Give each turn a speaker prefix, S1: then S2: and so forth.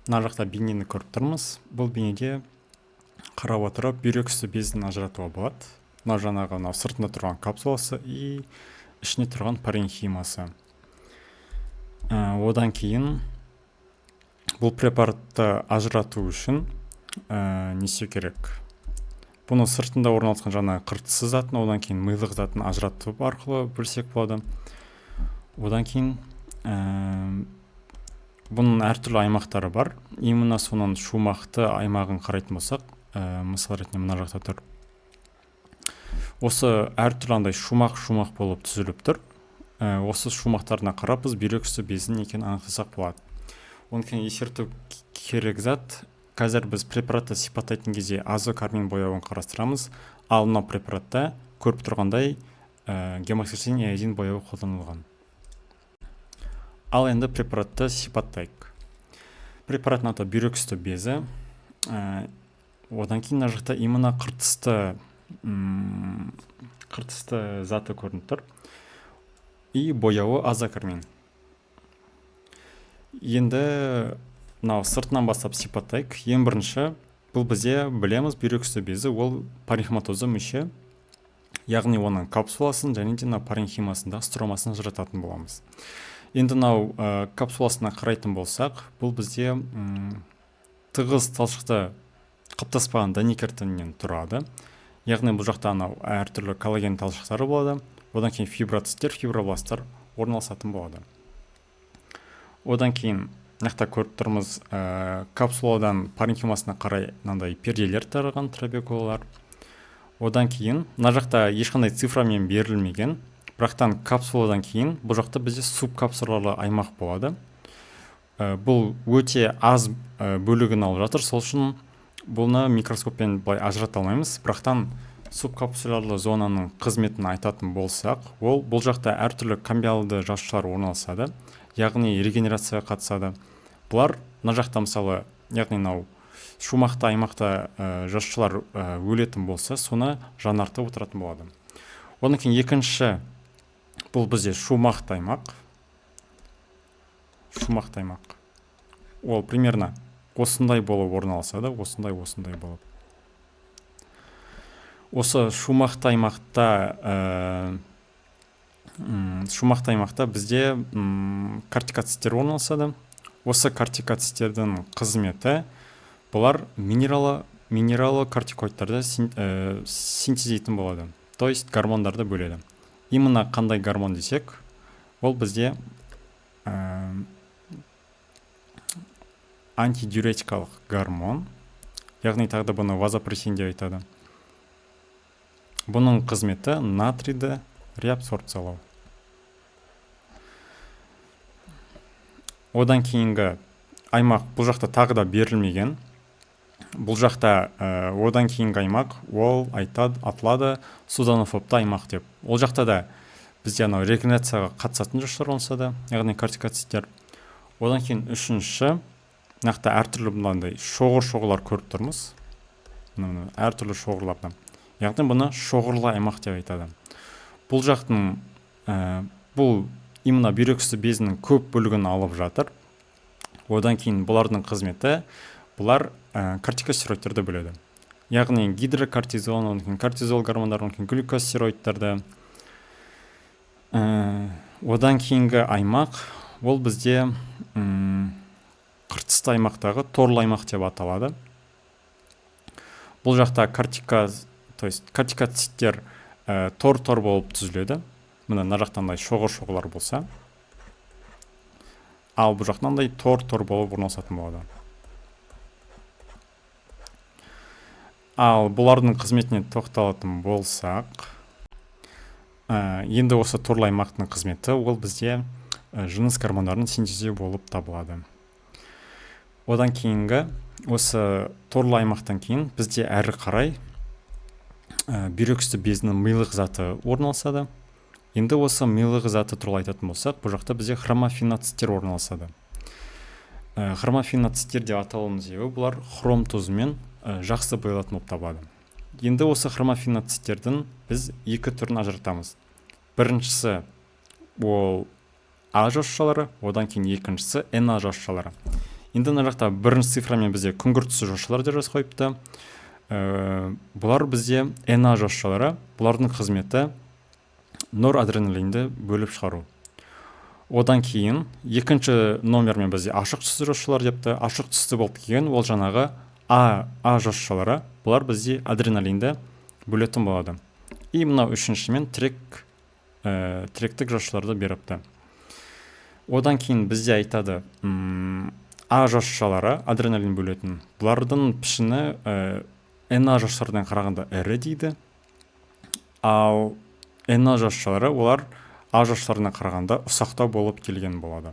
S1: мына жақта бейнені көріп тұрмыз. Бұл бейнеде қарап отырып бүйрек үсті безін ажыратуға болады. Мынау жаңағы сыртында тұрған капсуласы и ішіне тұрған паренхимасы. Одан кейін бұл препаратты ажырату үшін не істеу керек? Бұны сыртында орналасқан жаңағы қыртысы затын, одан кейін майлық затын ажырату арқылы бөлсек болады. Одан кейін бұның әртүрлі аймақтары бар. Именно соның шумақты аймағын қарайтын болсақ, мысал ретінде мына жақта тұр. Осы әртүрлі андай шумақ болып түзіліп тұр. Осы шумақтарына қарап біз бүйрек үсті безінің екенін анықтасақ болады. Одан кейін ескерту керек зат, қазір біз препаратты сипаттайтын кезде азокармин бояуын қарастырамыз, ал мынау препаратта көріп тұрғандай гемоксилин иодин бояуы қолданылған. Ал енді препаратты сипаттайық. Препараттың аты бүйрек үсті безі. Одан кейін мына жақта именно қыртысты заты көрініп тұр. И бояуы азокармин. Енді мынау сыртынан бастап сипаттайық. Ең бірінші, бұл бізде білеміз, бүйрек үсті безі ол паренхиматозды мүше, яғни оның капсуласын және де паренхимасында стромасын ажырататын боламыз. Енді мынау капсуласына қарайтын болсақ, бұл бізде тығыз талшықты қаптаспаған даникартиннен тұрады. Яғни бұл жақта әртүрлі коллаген талшықтары болады. Одан кейін фиброцисттер, фибробласттар орналасатын болады. Одан кейін мынақта көріп тұрмыз, капсуладан паренхимасына қарай мынандай перделер тараған трабекулалар. Одан кейін мына жақта ешқандай цифрамен берілмеген, бірақтан капсуладан кейін бұл жақта бізде субкапсулалы аймақ болады. Бұл өте аз бөлігін алып жатыр, сол үшін бұны микроскоппен былай ажырата алмаймыз. Бірақтан субкапсулалы зонаның қызметін айтатын болсақ, бұл жақта әртүрлі камбиалды жасушалар орналасады, яғни регенерацияға қатысады. Бұлар мына жақта мысалы, яғни шумақты аймақта жасушалар өлетін болса, соны жаңартып отыратын болады. Одан кейін екінші, бұл бізде шумақты аймақ. Ол примерно осындай болып орналасады, осындай болып. Осы шумақты аймақта бізде кортикоцисттер орналасады. Осы кортикоцисттердің қызметі, бұлар минералы кортикоидтарды синтезейтін болады, то есть гормондарды бөледі. Именно қандай гормон десек, ол бізде антидиуретикалық гормон, яғни тағы да бұны вазопрессин деп айтады. Бұның қызметі натрийді реабсорбциялау. Одан кейінгі аймақ бұл жақта тағы да берілмеген. Бұл жақта одан кейінгі аймақ ол аталады сузанофобты аймақ деп. Ол жақта да бізде регенерацияға қатысатын жасушалар болса да, яғни кортикоцисттер. Одан кейін үшінші, нақты әртүрлі бұндай шоғырлар көріп тұрмыз. Әртүрлі шоғырлардан. Яғни бұны шоғырлы аймақ деп айтады. Бұл жақтың, бұл именно бүйрек үсті безінің көп бөлігін алып жатыр. Одан кейін бұлардың қызметі, бұлар кортикостероидтерді бөледі. Яғни гидрокортизол, кортизол гормондарын, глюкостероидтерді. Одан кейінгі аймақ, ол бізде қыртысты аймақтағы торлы аймақ деп аталады. Бұл жақта кортикоциттер тор болып түзіледі. Мына жақтандай шоғырлар болса, ал бұл жақтандай тор болып орналасатын болады. Ал бұлардың қызметіне тоқталатын болсақ, енді осы торлы аймақтың қызметі ол бізде жыныс гормондарын синтездеу болып табылады. Одан кейінгі осы торлы аймақтан кейін бізде әрі қарай бүйрек үсті безінің милық заты орналасады. Енді осы милық заты туралы айтатын болсақ, бұл жақта бізде хромофеноцисттер орналасады. Хромофеноцисттер деп аталуының себебі, бұлар хром тұзымен жақсы боялатын болып табылады. Енді осы хромофеноцисттердің біз екі түрін ажыратамыз. Біріншісі ол А жасушалары, одан кейін екіншісі На жасушалары. енді мына жақта бірінші цифрамен бізде күңгірт түсті жошылар деп жазып қойыпты. Бұлар бізде NA жошылары, бұлардың қызметі норадреналинді бөліп шығару. Одан кейін екінші номермен бізде ашық түсті жошылар депті. Ашық түсті болып келген ол жаңағы А жошылары, бұлар бізде адреналинді бөлетін болады. И мынау үшіншімен тіректік жошыларды беріпті. Одан кейін бізде айтады, А жошылары адреналин бөлетін. Бұлардың пішіні NA жошылардан қарағанда ірі дейді. Ал NA жошылары олар А жошыларына қарағанда ұсақтау болып келген болады.